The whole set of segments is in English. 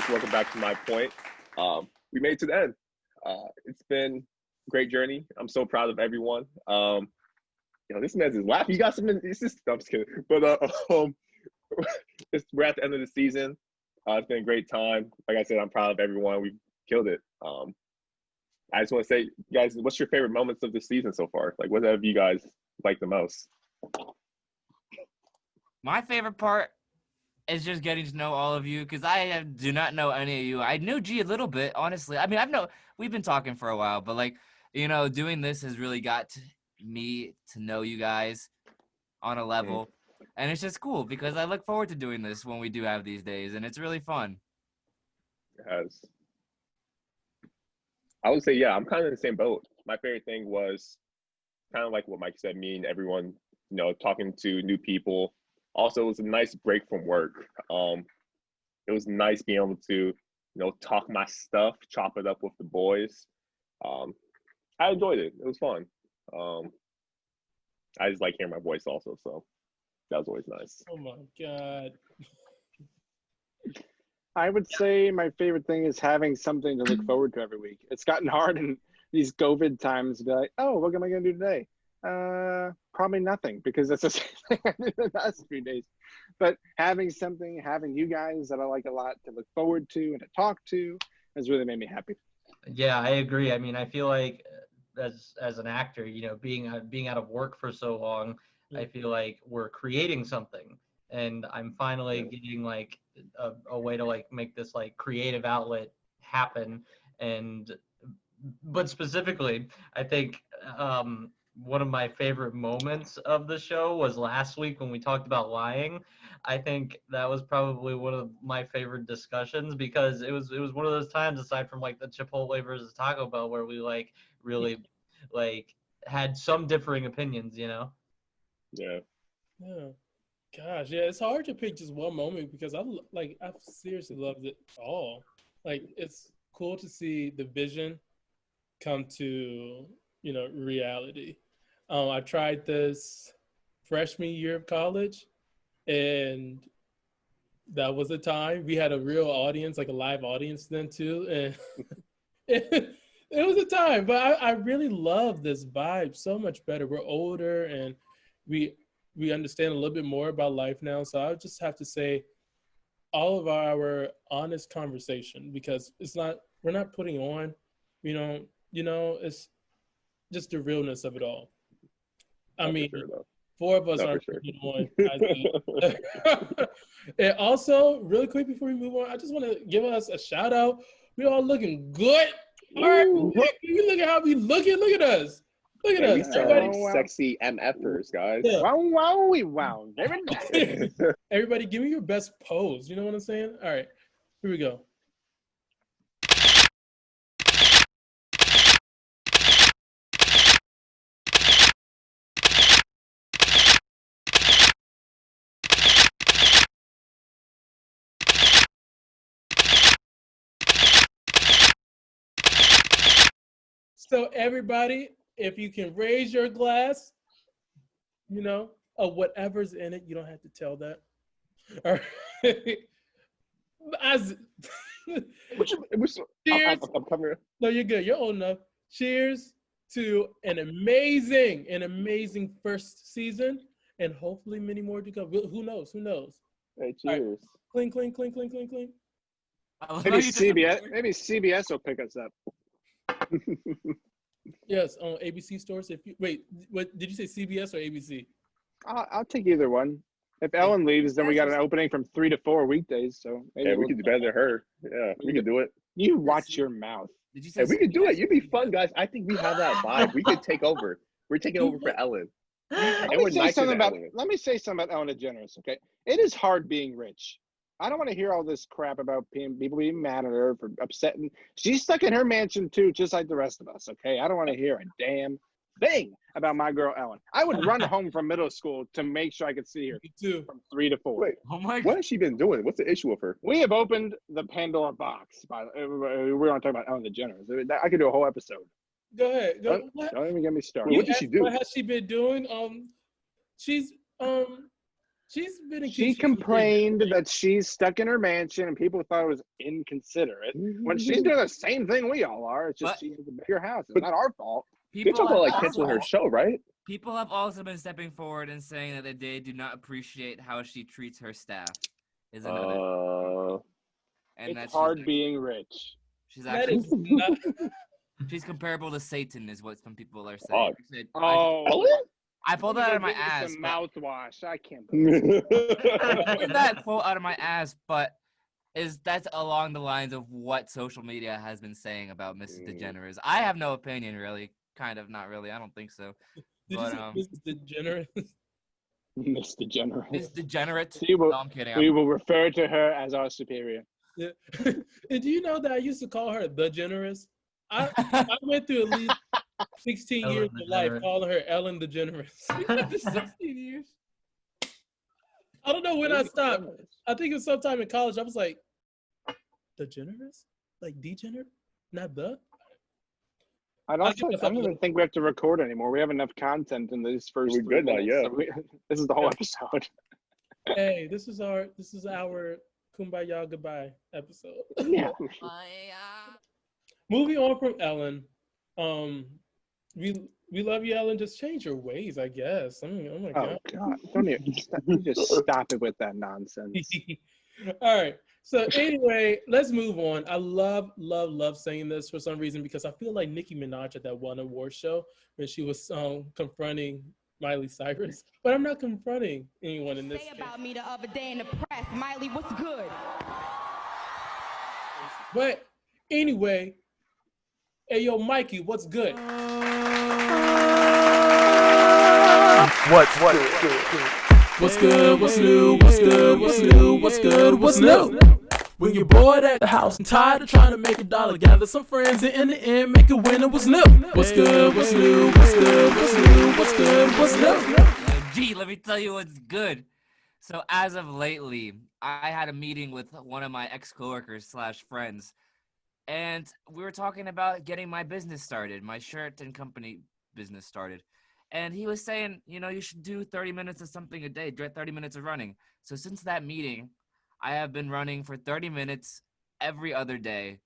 Welcome back to my point. We made it to the end. It's been a great journey. I'm so proud of everyone. This man's is laughing. You got some. It's just. I'm just kidding. But we're at the end of the season. It's been a great time. Like I said, I'm proud of everyone. We killed it. I just want to say, guys, what's your favorite moments of the season so far? Like, what have you guys liked the most? My favorite part is just getting to know all of you, because I do not know any of you. I knew G a little bit, honestly. I mean, we've been talking for a while, but doing this has really got me to know you guys on a level. And it's just cool because I look forward to doing this when we do have these days, and it's really fun. It has. I would say, yeah, I'm kind of in the same boat. My favorite thing was kind of like what Mike said, me and everyone, talking to new people. Also, it was a nice break from work. It was nice being able to, talk my stuff, chop it up with the boys. I enjoyed it. It was fun. I just like hearing my voice also, so that was always nice. Oh my God. I would say my favorite thing is having something to look forward to every week. It's gotten hard in these COVID times to be like, oh, what am I going to do today? Probably nothing, because that's the same thing I did the last few days. But having you guys that I like a lot to look forward to and to talk to has really made me happy. Yeah, I agree. I mean, I feel like as an actor, being out of work for so long, I feel like we're creating something, and I'm finally getting like a way to like make this like creative outlet happen. But specifically, I think one of my favorite moments of the show was last week when we talked about lying. I think that was probably one of my favorite discussions, because it was one of those times, aside from like the Chipotle versus Taco Bell, where we like really like had some differing opinions, Yeah. Yeah. Gosh, yeah, it's hard to pick just one moment, because I've seriously loved it all. Like, it's cool to see the vision come to, reality. I tried this freshman year of college, and that was a time we had a real audience, like a live audience then too. And it was a time, but I really love this vibe so much better. We're older, and we understand a little bit more about life now. So I would just have to say all of our honest conversation, because we're not putting on, it's just the realness of it all. I mean, four of us aren't putting on. And also, really quick before we move on, I just want to give us a shout out. We all looking good. All right, look at how we looking. Look at us. Look at us. We sound sexy MFers, guys. Yeah. Wow. Everybody, give me your best pose. You know what I'm saying? All right, here we go. So everybody, if you can raise your glass, of whatever's in it, you don't have to tell that. All right. Cheers. I'm coming. No, you're good. You're old enough. Cheers to an amazing first season, and hopefully many more to come. Who knows? Hey, cheers. Right. Clink, clink, clink, clink, clink, clink. Maybe CBS will pick us up. Yes, on ABC stores. What did you say? CBS or ABC? I'll take either one. If Ellen leaves, then we got an opening from 3 to 4 weekdays. So maybe we could do better than her. Yeah, we could do it. You watch your mouth. Did you say we could do it. You'd be fun, guys. I think we have that vibe. We could take over. We're taking over for Ellen. Let me say something about Ellen DeGeneres, okay? It is hard being rich. I don't want to hear all this crap about people being mad at her for upsetting. She's stuck in her mansion too, just like the rest of us, okay? I don't want to hear a damn thing about my girl Ellen. I would run home from middle school to make sure I could see her from 3 to 4. Wait, oh my God. What has she been doing? What's the issue with her? We have opened the Pandora box. We're not talking about Ellen DeGeneres. I could do a whole episode. Go ahead. Don't even get me started. What did she do? What has she been doing? She's She's been. She complained that she's stuck in her mansion and people thought it was inconsiderate. When she's doing the same thing we all are, it's just she's in a bigger house. It's not our fault. They talk about like canceling her show, right? People have also been stepping forward and saying that they do not appreciate how she treats her staff. Is another. And it's hard being rich. She's actually she's comparable to Satan, is what some people are saying. I pulled that out of my ass. Mouthwash. I can't believe I pulled that quote out of my ass, but that's along the lines of what social media has been saying about Mrs. Degeneres. I have no opinion, really. Kind of, not really. I don't think so. But Mrs. Degeneres. Miss Degenerate. Miss Degenerate. No, I'm kidding. We will refer to her as our superior. Yeah. And do you know that I used to call her the Generous? I went through at least 16 Ellen years of life DeGeneres. calling her Ellen the Generous. 16 years. I don't know when I stopped. I think it was sometime in college. I was like, the Generous? Like degenerate? Not the? I don't even think we have to record anymore. We have enough content in these first. We're good now, yeah. So this is the whole episode. Hey, this is our Kumbaya Goodbye episode. Yeah. Moving on from Ellen, we love you, Ellen. Just change your ways, I guess. I mean, oh my God. Oh God! Don't even just stop it with that nonsense. All right. So anyway, let's move on. I love saying this for some reason because I feel like Nicki Minaj at that one award show when she was confronting Miley Cyrus, but I'm not confronting anyone in this case. About me the other day in the press, Miley, what's good? But anyway, hey yo, Mikey, what's good? What's good? What's new? What's good? What's new? What's good? What's new? When you're bored at the house and tired of trying to make $1, gather some friends and in the end make a winner. What's new? What's good? What's new? What's good? What's new? What's good? What's new? Gee, let me tell you what's good. So as of lately, I had a meeting with one of my ex-coworkers / friends, and we were talking about getting my business started, my shirt and company business started. And he was saying, you should do 30 minutes of something a day, 30 minutes of running. So since that meeting, I have been running for 30 minutes every other day.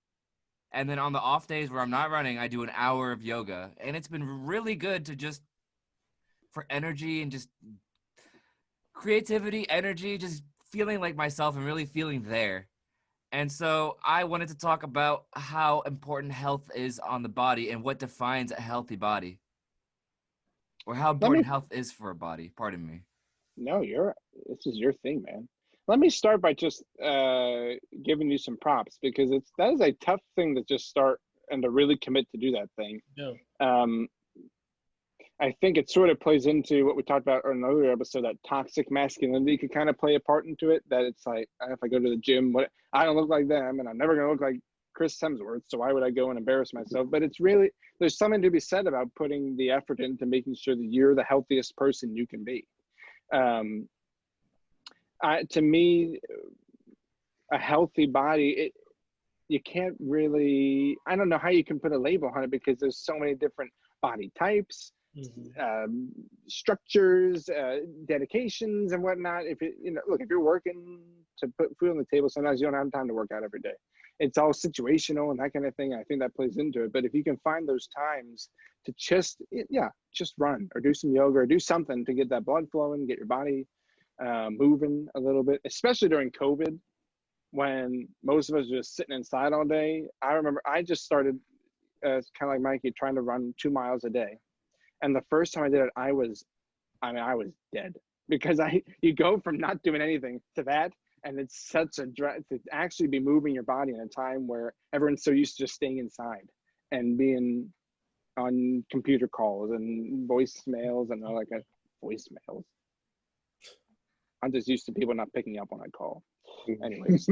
And then on the off days where I'm not running, I do an hour of yoga. And it's been really good for energy and just creativity, energy, just feeling like myself and really feeling there. And so I wanted to talk about how important health is on the body and what defines a healthy body. Or how important health is for a body. Pardon me. No, this is your thing, man. Let me start by just giving you some props because that is a tough thing to just start and to really commit to do that thing. Yeah. I think it sort of plays into what we talked about in another episode, that toxic masculinity could kind of play a part into it. That it's like, if I go to the gym, I don't look like them and I'm never going to look like Chris Hemsworth, so why would I go and embarrass myself? But it's really, there's something to be said about putting the effort into making sure that you're the healthiest person you can be. To me, a healthy body, you can't really, I don't know how you can put a label on it because there's so many different body types, structures, dedications and whatnot. If you're working to put food on the table, sometimes you don't have time to work out every day. It's all situational and that kind of thing. I think that plays into it. But if you can find those times to just run or do some yoga or do something to get that blood flowing, get your body moving a little bit, especially during COVID, when most of us were just sitting inside all day. I remember I just started, kind of like Mikey, trying to run 2 miles a day. And the first time I did it, I was dead because you go from not doing anything to that. And it's such a drive to actually be moving your body in a time where everyone's so used to just staying inside and being on computer calls and voicemails and all that kind of voicemails. I'm just used to people not picking up when I call. Anyways,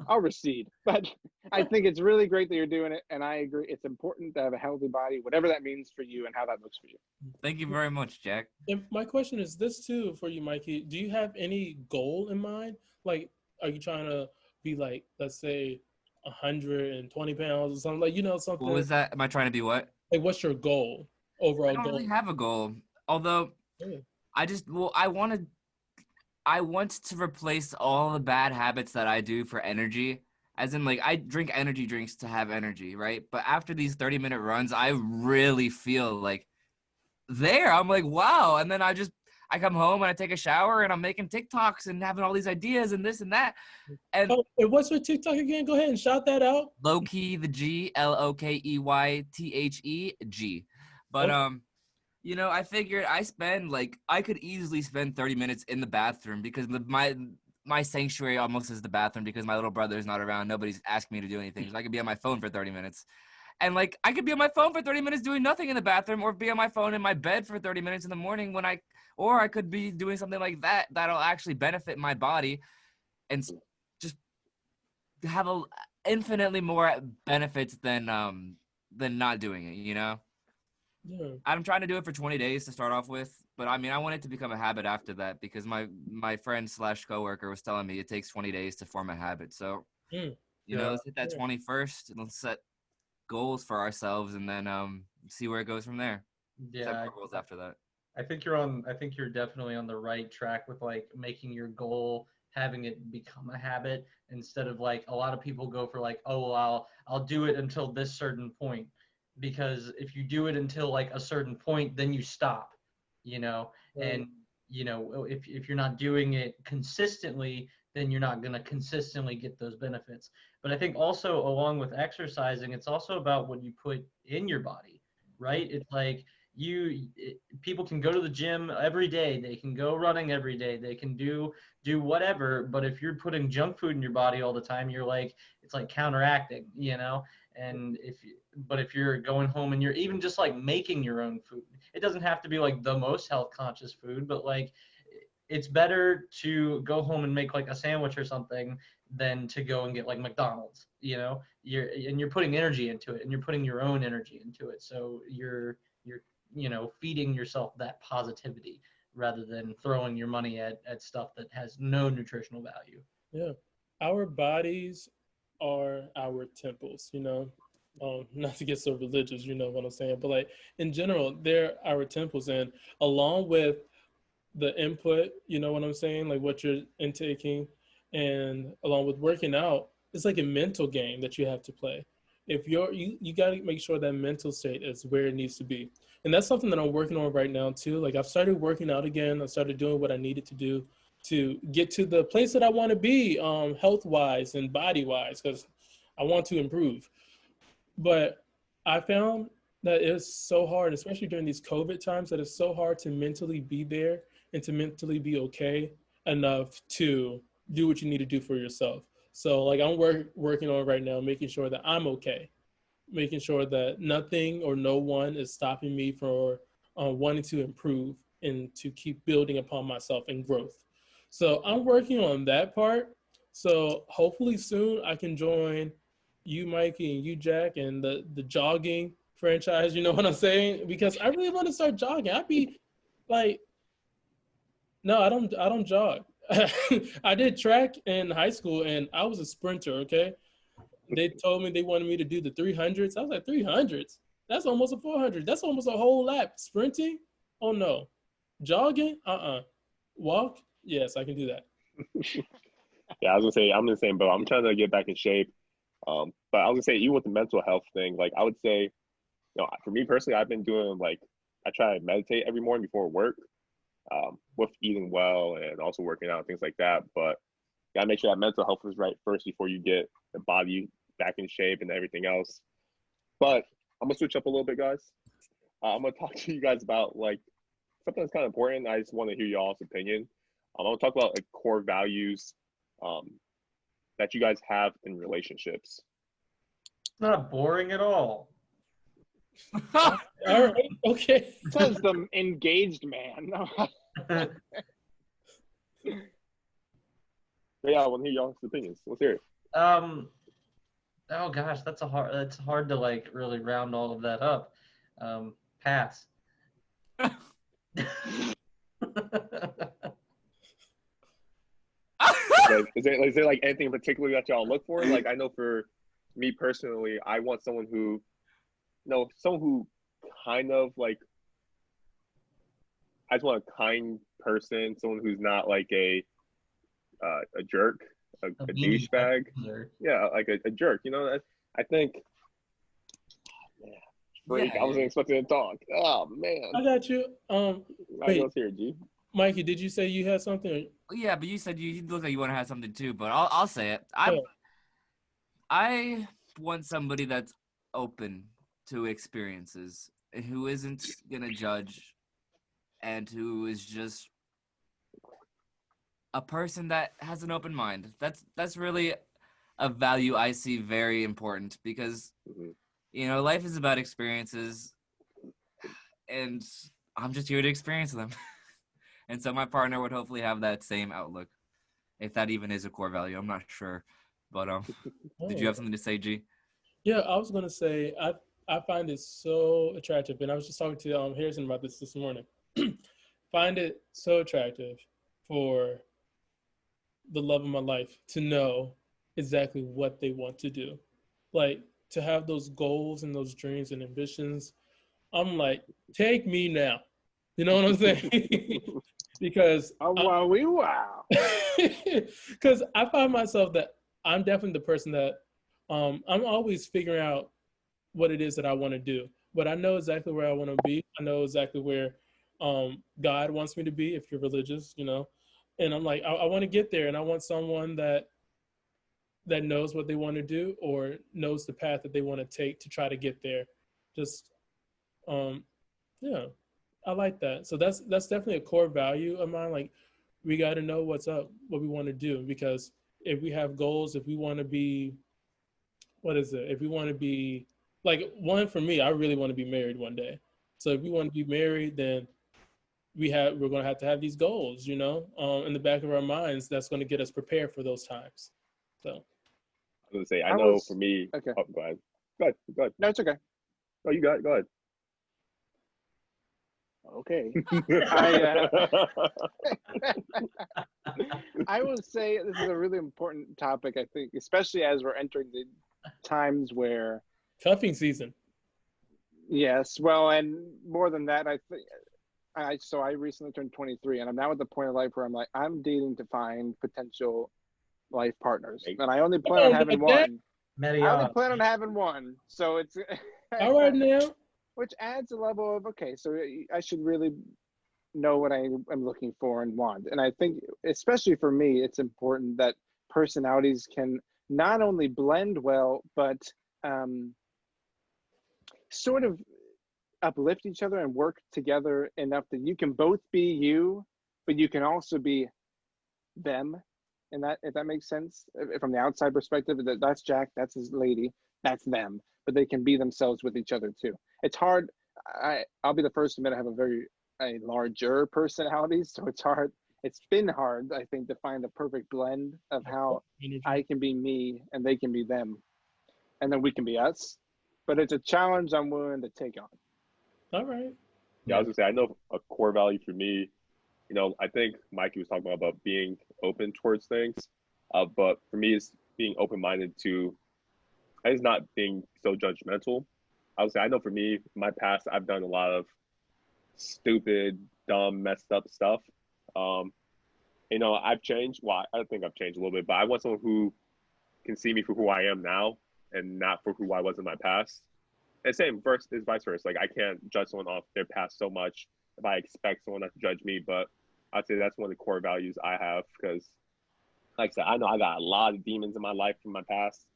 I'll recede. But I think it's really great that you're doing it, and I agree. It's important to have a healthy body, whatever that means for you and how that looks for you. Thank you very much, Jack. And my question is this too for you, Mikey. Do you have any goal in mind? Like, are you trying to be like, let's say, 120 pounds or something? Like, something. What was that? Am I trying to be what? Like, what's your goal? Overall goal? I don't really have a goal. Although, I want to replace all the bad habits that I do for energy. As in, like, I drink energy drinks to have energy, right? But after these 30-minute runs, I really feel like I'm like, wow. And then I come home and I take a shower and I'm making TikToks and having all these ideas and this and that. And and what's your TikTok again? Go ahead and shout that out. Low-key the G, LOKEYTHEG. But I figured I could easily spend 30 minutes in the bathroom because my sanctuary almost is the bathroom because my little brother is not around. Nobody's asking me to do anything. So I could be on my phone for 30 minutes. And like I could be on my phone for 30 minutes doing nothing in the bathroom or be on my phone in my bed for 30 minutes in the morning or I could be doing something like that'll actually benefit my body and just have infinitely more benefits than not doing it, Yeah. I'm trying to do it for 20 days to start off with, but I mean, I want it to become a habit after that because my friend / coworker was telling me it takes 20 days to form a habit. So, let's hit that 21st and let's set goals for ourselves and then see where it goes from there. Yeah. Set more goals after that. I think you're definitely on the right track with like making your goal, having it become a habit instead of like a lot of people go for like, oh, well, I'll do it until this certain point. Because if you do it until like a certain point, then you stop, and if you're not doing it consistently, then you're not going to consistently get those benefits. But I think also along with exercising, it's also about what you put in your body, right? It's like people can go to the gym every day, they can go running every day, they can do whatever, but if you're putting junk food in your body all the time, you're like, it's like counteracting, and if you're going home and you're even just like making your own food, it doesn't have to be like the most health conscious food, but like it's better to go home and make like a sandwich or something than to go and get like McDonald's, you're putting energy into it and you're putting your own energy into it. So you're feeding yourself that positivity rather than throwing your money at stuff that has no nutritional value. Yeah. Our bodies are our temples, not to get so religious, you know what I'm saying, but like in general, they're our temples, and along with the input, you know what I'm saying, like what you're intaking, and along with working out, it's like a mental game that you have to play. If you got to make sure that mental state is where it needs to be, and that's something that I'm working on right now too. Like I've started working out again. I started doing what I needed to do to get to the place that I want to be, health wise and body wise, because I want to improve. But I found that it's so hard, especially during these COVID times, that it's so hard to mentally be there and to mentally be okay enough to do what you need to do for yourself. So like I'm working on right now, making sure that I'm okay, making sure that nothing or no one is stopping me from wanting to improve and to keep building upon myself and growth. So I'm working on that part. So hopefully soon I can join you, Mikey, and you, Jack, and the jogging franchise. You know what I'm saying? Because I really want to start jogging. I'd be like, no, I don't jog. I did track in high school, and I was a sprinter. Okay, they told me they wanted me to do the 300s. I was like, 300s? That's almost a 400. That's almost a whole lap. Sprinting? Oh no. Jogging? Walk? Yes, I can do that. Yeah, I was gonna say I'm in the same boat. I'm trying to get back in shape. But I was gonna say, even with the mental health thing, like I would say, for me personally, I've been doing like I try to meditate every morning before work, with eating well and also working out and things like that. But you gotta make sure that mental health is right first before you get the body back in shape and everything else. But I'm gonna switch up a little bit, guys. I'm gonna talk to you guys about like something that's kind of important. I just want to hear y'all's opinion. I'm gonna talk about like core values that you guys have in relationships. Not boring at all. All right, okay. Says the engaged man. But yeah, I want to hear y'all's opinions. Let's hear it. Oh gosh, that's hard to like really round all of that up. Pass. Is there like anything in particular that y'all look for? Like I know for me personally, I want someone who kind of like, I just want a kind person, someone who's not like a jerk, a douchebag. Yeah, like a jerk. You know, I think. Man, freak! I wasn't expecting to talk. Oh man. I got you. Wait, here, G. Mikey, did you say you had something? Yeah, but you said you look like you want to have something too. But I'll say it. I want somebody that's open to experiences, who isn't gonna judge, and who is just a person that has an open mind. That's really a value I see very important, because you know, life is about experiences, and I'm just here to experience them. And so my partner would hopefully have that same outlook, if that even is a core value. I'm not sure, but did you have something to say, G? Yeah, I was gonna say I find it so attractive, and I was just talking to Harrison about this morning. Find it so attractive for the love of my life to know exactly what they want to do, like to have those goals and those dreams and ambitions. I'm like, take me now. You know what I'm saying? Because because I find myself that I'm definitely the person that I'm always figuring out what it is that I want to do. But I know exactly where I want to be. I know exactly where God wants me to be, if you're religious, you know. And I'm like, I want to get there, and I want someone that knows what they want to do, or knows the path that they want to take to try to get there. Just yeah, I like that. So that's definitely a core value of mine. Like, we got to know what's up, what we want to do, because if we have goals, if we want to be, if we want to be, like, one for me, I really want to be married one day. So if we want to be married, then we're going to have these goals, you know, in the back of our minds. That's going to get us prepared for those times. So I was going to say, I know for me. Okay. Oh, go ahead. Go ahead. No, it's okay. Oh, you got it. Go ahead. Okay. I will say this is a really important topic, I think, especially as we're entering the times where cuffing season. Yes. Well, and more than that, I think I recently turned 23, and I'm now at the point of life where I'm like, I'm dating to find potential life partners. And I only plan on having one. I only plan on having one. So it's all right now. Which adds a level of, okay, so I should really know what I am looking for and want. And I think, especially for me, it's important that personalities can not only blend well, but sort of uplift each other and work together enough that you can both be you, but you can also be them. And that, if that makes sense, from the outside perspective, that's Jack, that's his lady, that's them, but they can be themselves with each other too. It's hard. I'll be the first to admit I have a larger personality, so it's hard. It's been hard, I think, to find the perfect blend of how I can be me and they can be them, and then we can be us. But it's a challenge I'm willing to take on. All right. Yeah, I was gonna say, I know a core value for me. You know, I think Mikey was talking about being open towards things, but for me, it's being open-minded to. It's not being so judgmental. I would say, I know for me, in my past, I've done a lot of stupid, dumb, messed up stuff. You know, I've changed. Well, I think I've changed a little bit, but I want someone who can see me for who I am now and not for who I was in my past. And same is vice versa. Like, I can't judge someone off their past so much if I expect someone not to judge me. But I'd say that's one of the core values I have, because, like I said, I know I got a lot of demons in my life from my past.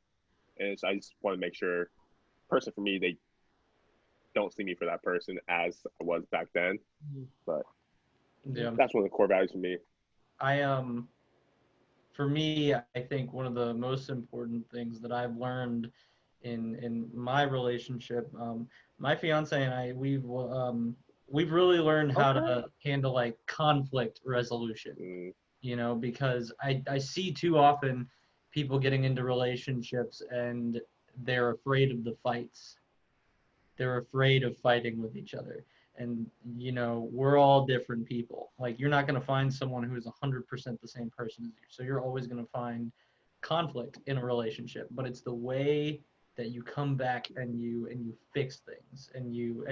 And so I just want to make sure, person for me, they don't see me for that person as I was back then. But yeah, that's one of the core values for me. For me, I think one of the most important things that I've learned in my relationship, my fiance and I, we've really learned how to handle like conflict resolution. You know, because I see too often people getting into relationships and they're afraid of the fights. They're afraid of fighting with each other. And, you know, we're all different people. Like, you're not going to find someone who's 100% the same person as you. So you're always going to find conflict in a relationship. But it's the way that you come back and you fix things, and you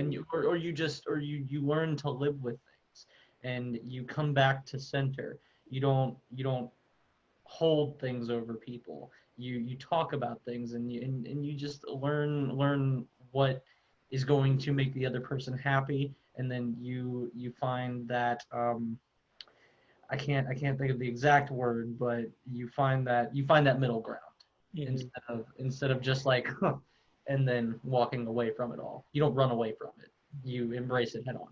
learn to live with things. and you come back to center. You don't hold things over people. You talk about things, and you just learn what is going to make the other person happy, and then you find that I can't think of the exact word, but you find that middle ground. Mm-hmm. instead of just like and then walking away from it all. You don't run away from it. You embrace it head on.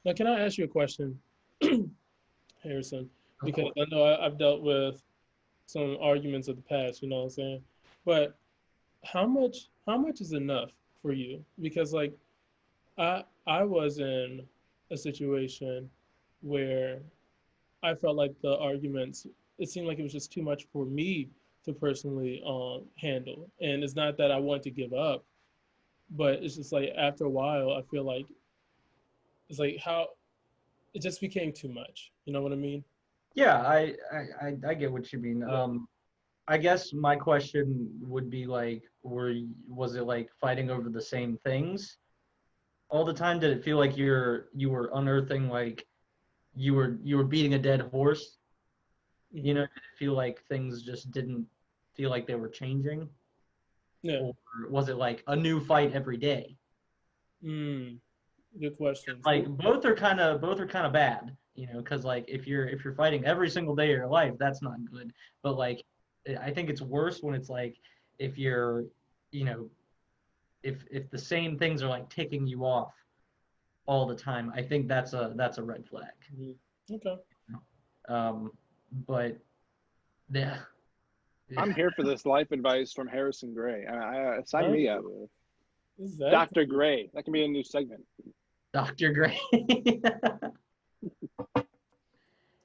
Now, can I ask you a question, Harrison? Because I know I've dealt with some arguments of the past, you know what I'm saying? But how much is enough for you? Because like I was in a situation where I felt like the arguments, it seemed like it was just too much for me to personally handle. And it's not that I want to give up, but it's just like after a while, I feel like it's like how it just became too much. You know what I mean? Yeah, I get what you mean. I guess my question would be like, was it like fighting over the same things all the time? Did it feel like you were unearthing, like you were beating a dead horse? You know, did it feel like things just didn't feel like they were changing? Yeah. Or was it like a new fight every day? Good question. Like both are kind of bad, you know, because like if you're fighting every single day of your life, that's not good. But like I think it's worse when it's like if you're, you know, if the same things are like ticking you off all the time. I think that's a red flag. Okay. But yeah. I'm here for this life advice from Harrison Gray. Sign me up. Dr. Gray. That can be a new segment. Dr. Gray.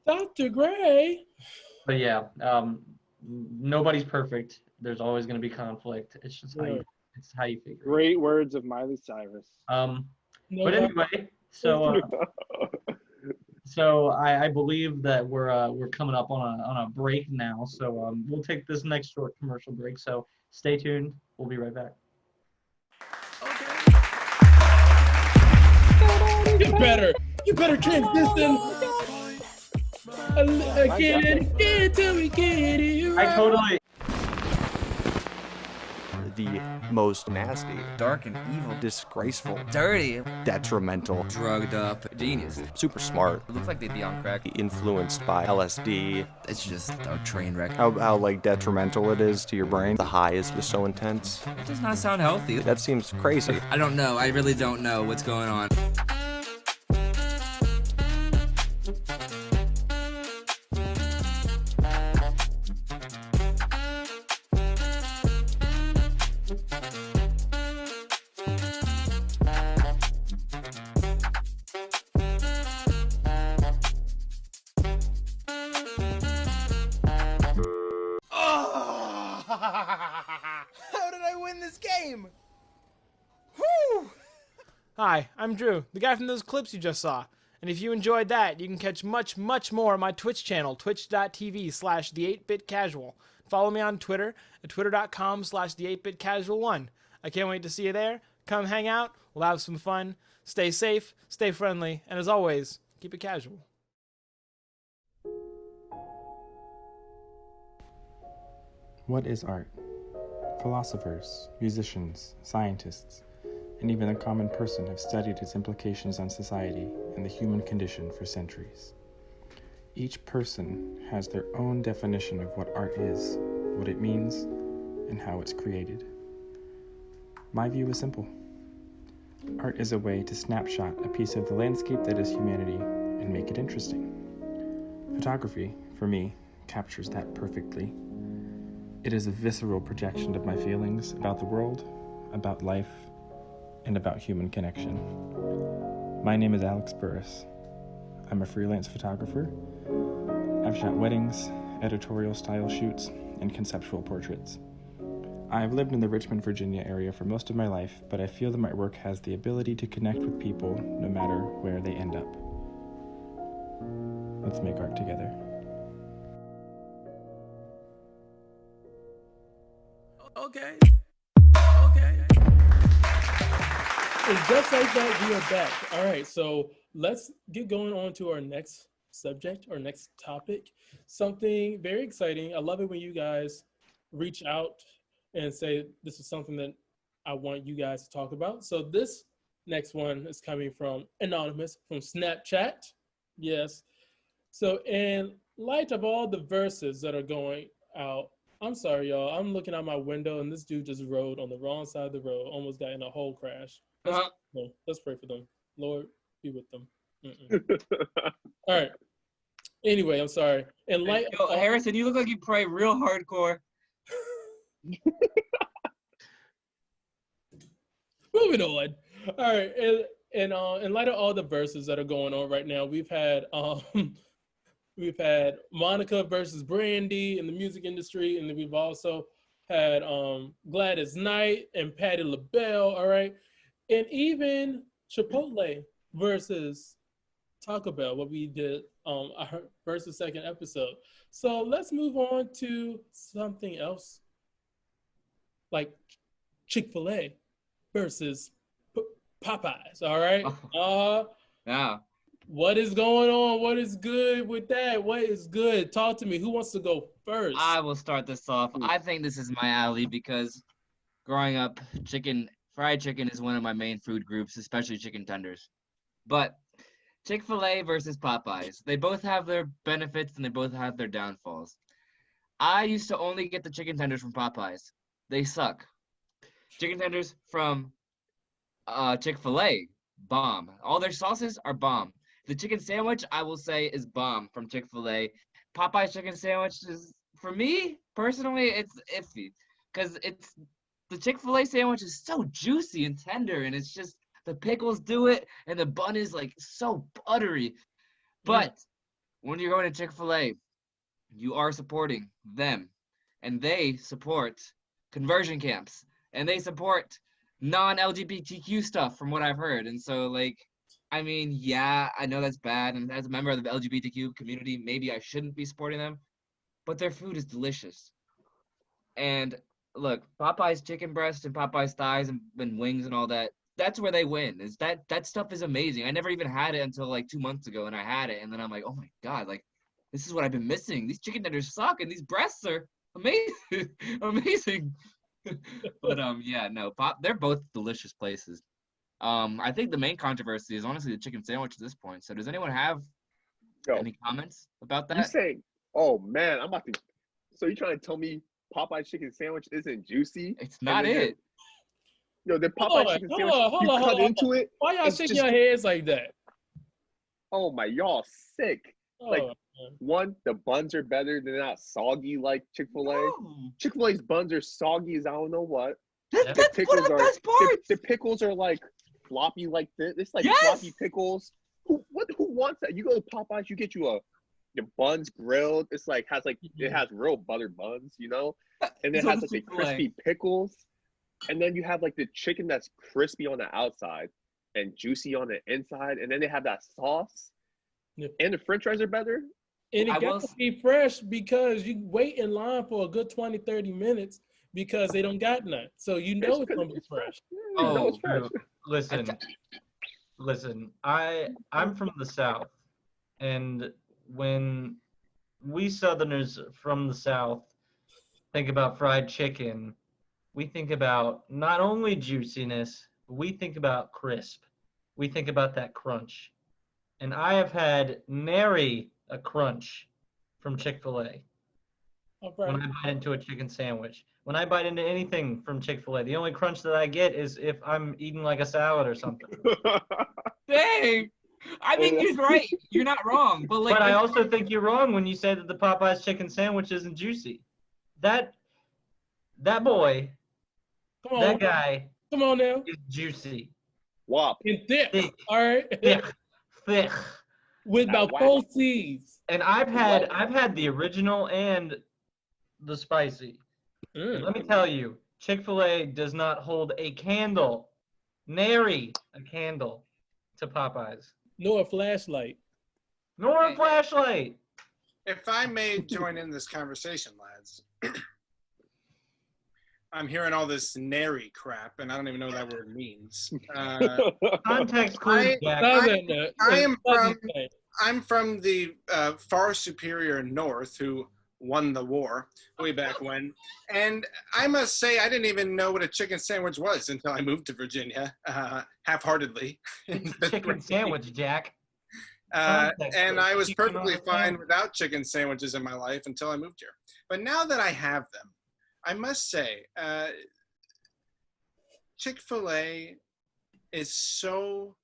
Dr. Gray. But yeah, nobody's perfect. There's always going to be conflict. It's just how you figure. Great words of Miley Cyrus. But anyway, so so I believe that we're coming up on a break now. So we'll take this next short commercial break. So stay tuned. We'll be right back. You better transition. Again till we get it right. I totally. The most nasty, dark and evil, disgraceful, dirty, detrimental, drugged up, genius, super smart. It looks like they'd be on crack. Influenced by LSD. It's just a train wreck. How like detrimental it is to your brain. The high is just so intense. It does not sound healthy. That seems crazy. I don't know. I really don't know what's going on. How did I win this game? Whew! Hi, I'm Drew, the guy from those clips you just saw. And if you enjoyed that, you can catch much, much more on my Twitch channel, twitch.tv/the8bitcasual. Follow me on Twitter at twitter.com/the8bitcasual1. I can't wait to see you there. Come hang out. We'll have some fun. Stay safe, stay friendly, and as always, keep it casual. What is art? Philosophers, musicians, scientists, and even the common person have studied its implications on society and the human condition for centuries. Each person has their own definition of what art is, what it means, and how it's created. My view is simple. Art is a way to snapshot a piece of the landscape that is humanity and make it interesting. Photography, for me, captures that perfectly. It is a visceral projection of my feelings about the world, about life, and about human connection. My name is Alex Burris. I'm a freelance photographer. I've shot weddings, editorial style shoots, and conceptual portraits. I've lived in the Richmond, Virginia area for most of my life, but I feel that my work has the ability to connect with people no matter where they end up. Let's make art together. Okay. And just like that, we are back. All right, so let's get going on to our next subject, our next topic. Something very exciting. I love it when you guys reach out and say, this is something that I want you guys to talk about. So this next one is coming from Anonymous from Snapchat. Yes. So in light of all the verses that are going out, I'm sorry, y'all. I'm looking out my window and this dude just rode on the wrong side of the road, almost got in a whole crash. Let's pray for them. Lord, be with them. All right. Anyway, I'm sorry. In light Yo, Harrison, you look like you pray real hardcore. Moving on. All right. And in light of all the verses that are going on right now, we've had Monica versus Brandy in the music industry, and then we've also had Gladys Knight and Patti LaBelle. All right, and even Chipotle versus Taco Bell, what we did our first and second episode. So let's move on to something else, like Chick-Fil-A versus Popeyes. All right. Yeah. What is going on? What is good with that? What is good? Talk to me. Who wants to go first? I will start this off. I think this is my alley because growing up, fried chicken is one of my main food groups, especially chicken tenders. But Chick-fil-A versus Popeyes, they both have their benefits and they both have their downfalls. I used to only get the chicken tenders from Popeyes. They suck. Chicken tenders from Chick-fil-A, bomb. All their sauces are bomb. The chicken sandwich, I will say, is bomb from Chick-fil-A. Popeye's chicken sandwich is, for me, personally, it's iffy. Because the Chick-fil-A sandwich is so juicy and tender, and it's just, the pickles do it, and the bun is, like, so buttery. But when you're going to Chick-fil-A, you are supporting them. And they support conversion camps. And they support non-LGBTQ stuff, from what I've heard. And so, like, I mean, yeah, I know that's bad, and as a member of the LGBTQ community, maybe I shouldn't be supporting them, but their food is delicious. And look, Popeye's chicken breast and Popeye's thighs and wings and all that, that's where they win. Is that stuff is amazing. I never even had it until like 2 months ago, and I had it, and then I'm like, oh my God, like, this is what I've been missing. These chicken tenders suck, and these breasts are amazing. Amazing. But yeah, no, they're both delicious places. I think the main controversy is honestly the chicken sandwich at this point. So does anyone have any comments about that? You saying, oh man, I'm about to. So you trying to tell me Popeye's chicken sandwich isn't juicy? It's not it. The Popeye's chicken sandwich, you cut into it. Why y'all shaking your heads like that? Oh my, y'all sick. One, the buns are better. They're not soggy like Chick-fil-A. No. Chick-fil-A's buns are soggy as I don't know what. That's one of the best parts. The pickles are like floppy like this. It's like floppy pickles. Who wants that? You go to Popeyes, you get your buns grilled. It's like it has real butter buns, you know? And it has like the crispy pickles. And then you have like the chicken that's crispy on the outside and juicy on the inside. And then they have that sauce. Yep. And the french fries are better. And it got to be fresh because you wait in line for a good 20, 30 minutes because they don't got none. So you know it's going to be fresh. Oh, listen. I'm from the South. And when we Southerners from the South think about fried chicken, we think about not only juiciness, but we think about crisp. We think about that crunch. And I have had nary a crunch from Chick-fil-A when I bite into a chicken sandwich. When I bite into anything from Chick-fil-A, the only crunch that I get is if I'm eating like a salad or something. Dang! I mean, you're right. You're not wrong. But I also think you're wrong when you say that the Popeyes chicken sandwich isn't juicy. That boy, that guy, come on now, is juicy. Wop. And thick. All right. Thick. With about 4 C's. And I've had the original and the spicy. Let me tell you, Chick-fil-A does not hold a candle, nary a candle, to Popeyes. Nor a flashlight. If I may join in this conversation, lads. I'm hearing all this nary crap, and I don't even know what that word means. Context clues, Jack. I'm from the far superior North, who won the war way back when, and I must say I didn't even know what a chicken sandwich was until I moved to Virginia, half-heartedly. Chicken sandwich, Jack. And I was perfectly fine without chicken sandwiches in my life until I moved here. But now that I have them, I must say, Chick-fil-A is so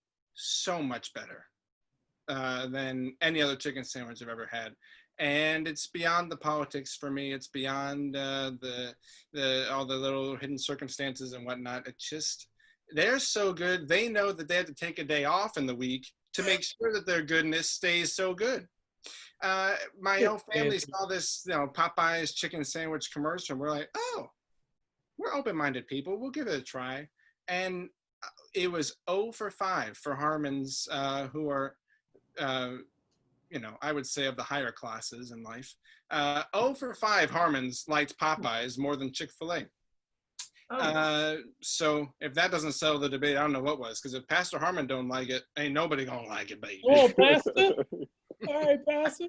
much better than any other chicken sandwich I've ever had. And it's beyond the politics for me. It's beyond all the little hidden circumstances and whatnot. It just, they're so good. They know that they have to take a day off in the week to make sure that their goodness stays so good. My whole family saw this, Popeyes chicken sandwich commercial, and we're like, oh, we're open-minded people. We'll give it a try. And it was 0 for 5 for Harmons, who are, I would say of the higher classes in life. 0 for 5 Harmons liked Popeyes more than Chick-fil-A. So if that doesn't settle the debate, I don't know what was. Because if Pastor Harmon don't like it, ain't nobody gonna like it, baby. Oh, Pastor. All right, Pastor.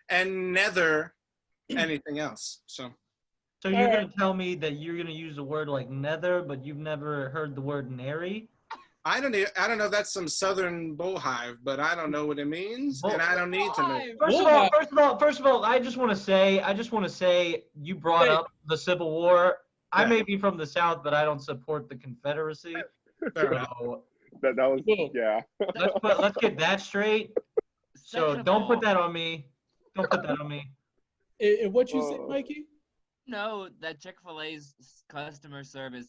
And neither anything else. So you're gonna tell me that you're gonna use a word like nether, but you've never heard the word nary? I don't know if that's some southern bullhive, but I don't know what it means, and I don't need to know. First of all, I just want to say, you brought up the Civil War. I may be from the South, but I don't support the Confederacy. So that was yeah. let's get that straight. So don't put that on me. Don't put that on me. And what you said, Mikey? No, that Chick-fil-A's customer service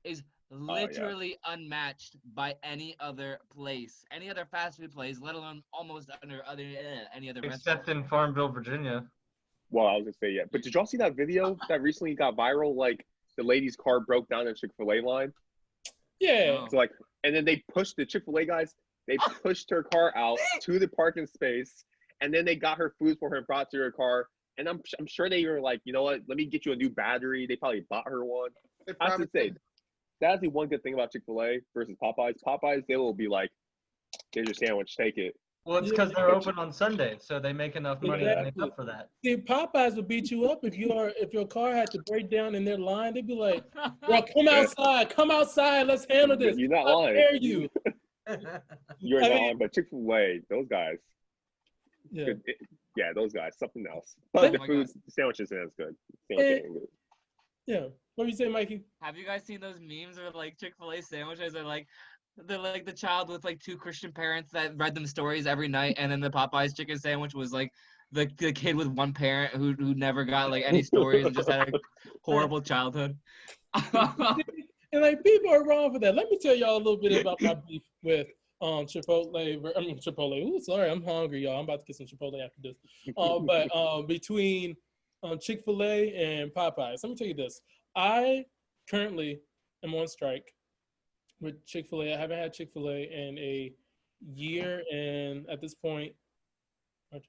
is literally unmatched by any other place, any other fast food place, let alone almost any other restaurant. Except in Farmville, Virginia. Well, I was gonna say but did y'all see that video that recently got viral? Like the lady's car broke down in the Chick-fil-A line. Yeah. So and then they pushed the Chick-fil-A guys. They pushed her car out to the parking space, and then they got her food for her and brought to her car. And I'm sure they were like, you know what? Let me get you a new battery. They probably bought her one. I have to say, that's the one good thing about Chick-fil-A versus Popeyes. Popeyes, they will be like, here's your sandwich, take it. Well, it's because they're open on Sunday, so they make enough money to make up for that. See, Popeyes would beat you up if your car had to break down in their line. They'd be like, "Well, come outside, let's handle this." You're not lying. Dare you? You're not lying, but Chick-fil-A, those guys. Yeah. Those guys, something else. But the food, the sandwiches, is good. Yeah. What do you say, Mikey? Have you guys seen those memes where like Chick-fil-A sandwiches are like they're like the child with like 2 Christian parents that read them stories every night, and then the Popeyes chicken sandwich was like the kid with 1 parent who never got like any stories and just had a horrible childhood. And like people are wrong for that. Let me tell y'all a little bit about my beef with Chipotle. Ooh, sorry, I'm hungry, y'all. I'm about to get some Chipotle after this. But between Chick-fil-A and Popeyes, let me tell you this. I currently am on strike with Chick-fil-A. I haven't had Chick-fil-A in a year, and at this point, a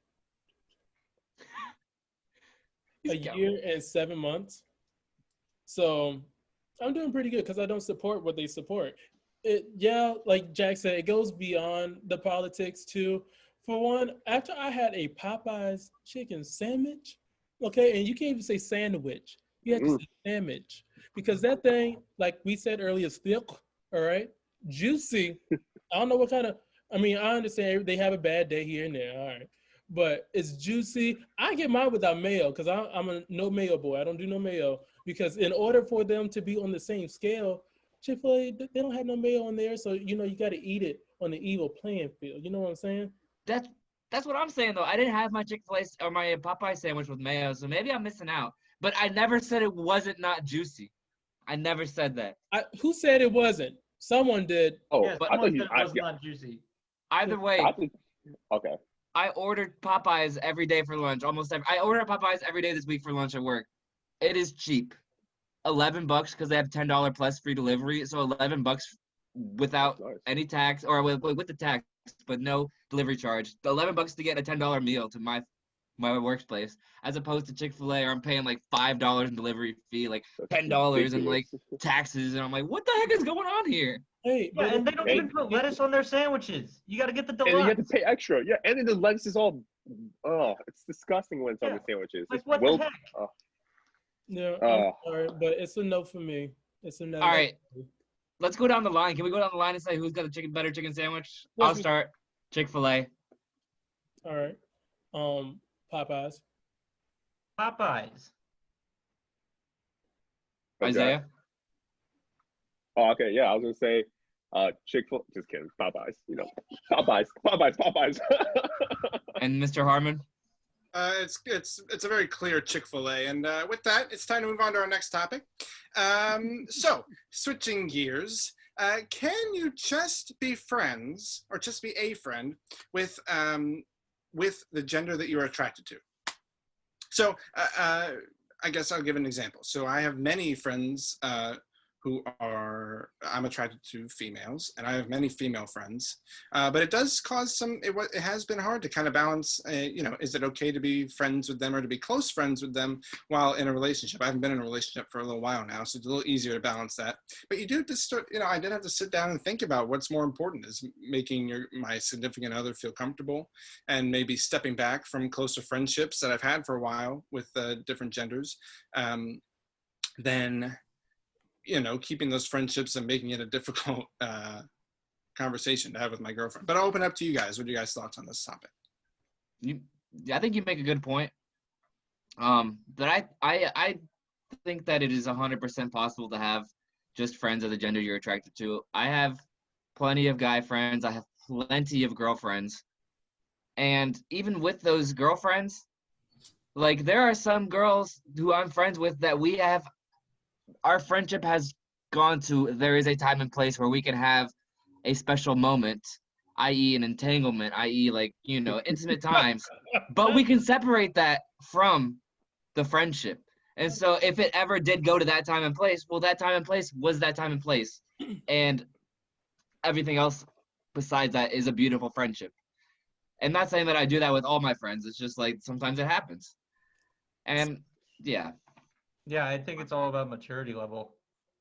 year and 7 months. So I'm doing pretty good because I don't support what they support. Like Jack said, it goes beyond the politics too. For one, after I had a Popeyes chicken sandwich, okay, and you can't even say sandwich. You have to say sandwich because that thing, like we said earlier, is thick, all right, juicy. I don't know what kind of, I understand they have a bad day here and there, all right, but it's juicy. I get mine without mayo because I'm a no mayo boy. I don't do no mayo because in order for them to be on the same scale, Chick-fil-A, they don't have no mayo on there, so you got to eat it on the evil playing field. You know what I'm saying? That's what I'm saying though. I didn't have my Chick-fil-A or my Popeye sandwich with mayo, so maybe I'm missing out. But I never said it wasn't not juicy. I never said that. Who said it wasn't? Someone did. Oh, yeah, but someone said it was not juicy. Either way. Okay. I ordered Popeyes every day for lunch. I ordered Popeyes every day this week for lunch at work. It is cheap. $11 because they have $10 plus free delivery. So $11 without any tax, or with the tax, but no delivery charge. The $11 to get a $10 meal to my my workplace, as opposed to Chick-fil-A, where I'm paying like $5 in delivery fee, like $10 and like taxes, and I'm like, what the heck is going on here? Hey, Yeah, and they don't even put lettuce on their sandwiches. You got to get the deluxe. And you have to pay extra. Yeah, and then the lettuce is all, it's disgusting when it's on the sandwiches. Like, It's what the heck? Yeah, I'm sorry, but it's a no for me. It's a no. All right, let's go down the line. Can we go down the line and say who's got a better chicken sandwich? I'll start. Chick-fil-A. All right. Popeyes. Popeyes. Isaiah. Oh, okay. Yeah, I was gonna say, Chick-fil-A. Just kidding. Popeyes. Popeyes. And Mr. Harmon. It's a very clear Chick-fil-A, and with that, it's time to move on to our next topic. So, switching gears, can you just be friends, or just be a friend with the gender that you are attracted to? So, I guess I'll give an example. So, I have many friends I'm attracted to females, and I have many female friends, but it does cause it has been hard to kind of balance, is it okay to be friends with them or to be close friends with them while in a relationship? I haven't been in a relationship for a little while now, so it's a little easier to balance that. But you do just I did have to sit down and think about what's more important, is making my significant other feel comfortable, and maybe stepping back from closer friendships that I've had for a while with different genders, then keeping those friendships and making it a difficult conversation to have with my girlfriend. But I'll open up to you guys. What are you guys' thoughts on this topic? I think you make a good point. But I think that it is 100% possible to have just friends of the gender you're attracted to. I have plenty of guy friends. I have plenty of girlfriends. And even with those girlfriends, like, there are some girls who I'm friends with that our friendship has gone to, there is a time and place where we can have a special moment, i.e. an entanglement, i.e. like, intimate times, but we can separate that from the friendship. And so if it ever did go to that time and place, well, that time and place was that time and place. And everything else besides that is a beautiful friendship. And not saying that I do that with all my friends. It's just like, sometimes it happens. And yeah. Yeah, I think it's all about maturity level,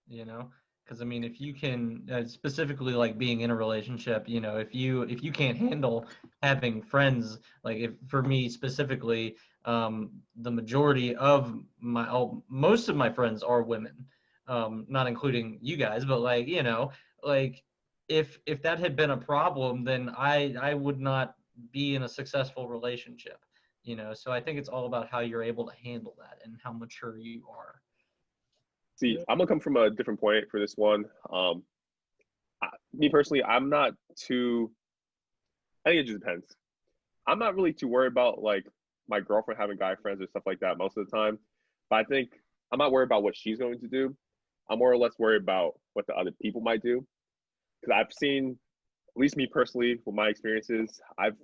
because I mean, if you can specifically like being in a relationship, if you can't handle having friends, like if for me specifically, the majority of most of my friends are women, not including you guys, but like, like if that had been a problem, then I would not be in a successful relationship. So I think it's all about how you're able to handle that and how mature you are. See, I'm gonna come from a different point for this one. Me personally, I'm not too, I think it just depends. I'm not really too worried about like my girlfriend having guy friends or stuff like that most of the time. But I think I'm not worried about what she's going to do. I'm more or less worried about what the other people might do. Because I've seen, at least me personally, with my experiences, I'm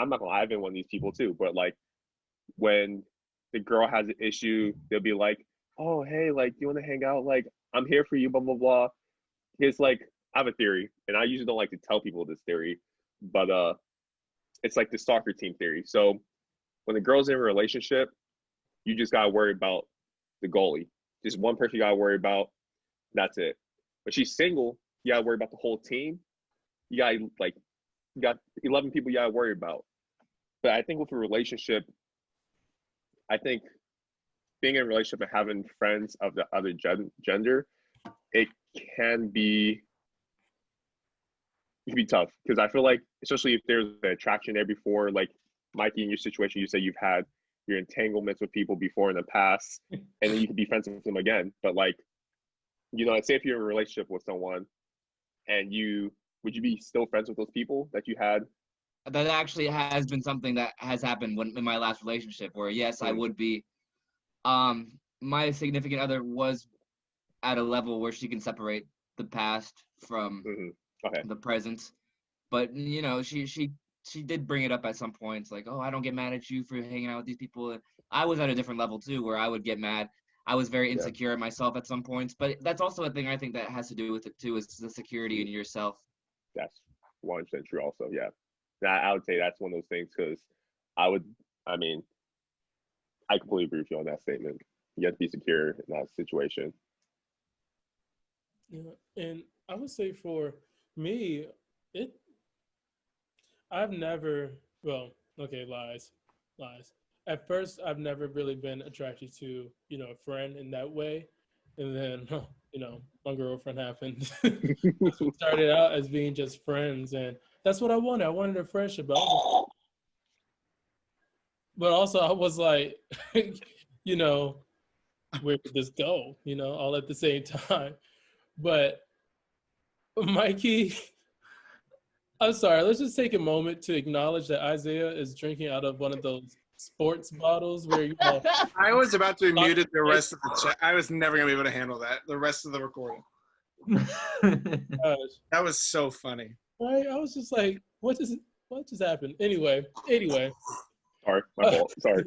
not gonna lie, I've been one of these people too, but like when the girl has an issue, they'll be like, oh, hey, like, you want to hang out? Like, I'm here for you, blah, blah, blah. It's like, I have a theory, and I usually don't like to tell people this theory, but it's like the soccer team theory. So when the girl's in a relationship, you just gotta worry about the goalie. Just one person you gotta worry about, that's it. When she's single, you gotta worry about the whole team. You got 11 people you gotta worry about. But I think with a relationship, I think being in a relationship and having friends of the other gender, it can be tough, because I feel like, especially if there's an attraction there before, like Mikey, in your situation, you say you've had your entanglements with people before in the past, and then you can be friends with them again. But like, say if you're in a relationship with someone, and would you be still friends with those people that you had? That actually has been something that has happened in my last relationship, where yes, I would be. My significant other was at a level where she can separate the past from the present, but she did bring it up at some points, like, oh, I don't get mad at you for hanging out with these people. And I was at a different level too, where I would get mad. I was very insecure in myself at some points, but that's also a thing I think that has to do with it too, is the security in yourself. That's 100% true also, yeah. I would say that's one of those things, because I would I mean, I completely agree with you on that statement. You have to be secure in that situation. Yeah, and I would say for me, I've never, well, okay, lies. At first, I've never really been attracted to, a friend in that way. And then, my girlfriend happened. We started out as being just friends, and that's what I wanted. I wanted a friendship. But also, I was like, where could this go? All at the same time. But Mikey, I'm sorry. Let's just take a moment to acknowledge that Isaiah is drinking out of one of those sports bottles where I was about to be muted the rest of the chat. I was never gonna be able to handle that the rest of the recording. That was so funny. Right? I was just like, what just happened? Anyway. Sorry, my fault. Sorry.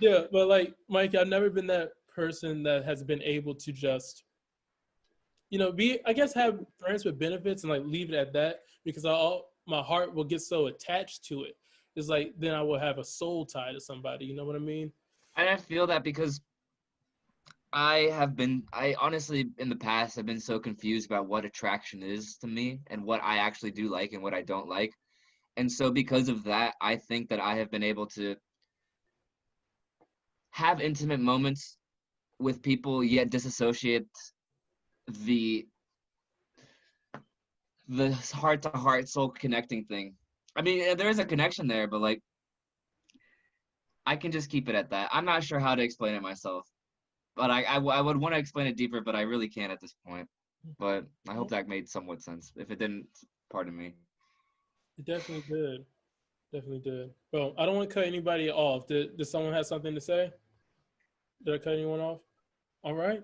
Yeah, but like Mike, I've never been that person that has been able to just, have friends with benefits and like leave it at that, because my heart will get so attached to it. It's like then I will have a soul tie to somebody. You know what I mean? And I feel that because I honestly in the past have been so confused about what attraction is to me and what I actually do like and what I don't like. And so because of that, I think that I have been able to have intimate moments with people, yet disassociate the heart-to-heart, soul connecting thing. I mean, there is a connection there, but like, I can just keep it at that. I'm not sure how to explain it myself, but I would want to explain it deeper, but I really can't at this point. But I hope that made somewhat sense. If it didn't, pardon me. It definitely did. Well, I don't want to cut anybody off. Did someone have something to say? Did I cut anyone off? All right.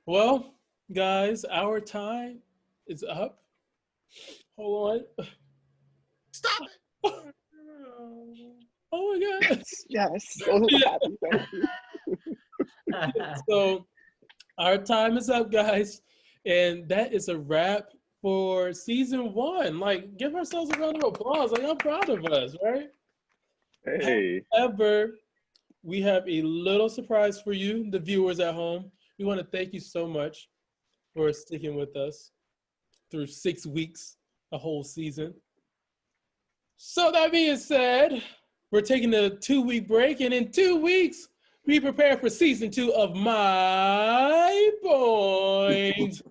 Well, guys, our time is up. Hold on. Stop it. Oh my God. Yes. So our time is up, guys. And that is a wrap for season 1. Like, give ourselves a round of applause. Like, I'm proud of us, right? Hey. However, we have a little surprise for you, the viewers at home. We want to thank you so much for sticking with us through 6 weeks, a whole season. So that being said, we're taking a 2-week break, and in 2 weeks, be prepared for season 2 of My Point.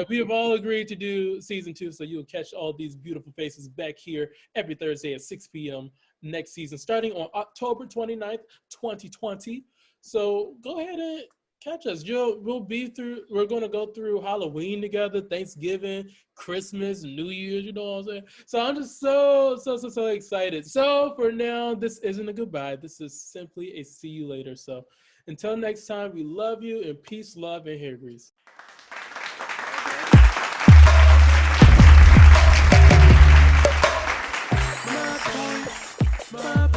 We have all agreed to do season 2, so you'll catch all these beautiful faces back here every Thursday at 6 p.m. next season, starting on October 29th, 2020. So go ahead and catch us. We're going to go through Halloween together, Thanksgiving, Christmas, New Year's, you know what I'm saying? So I'm just so excited. So for now, this isn't a goodbye. This is simply a see you later. So until next time, we love you, and peace, love, and hair grease. My point.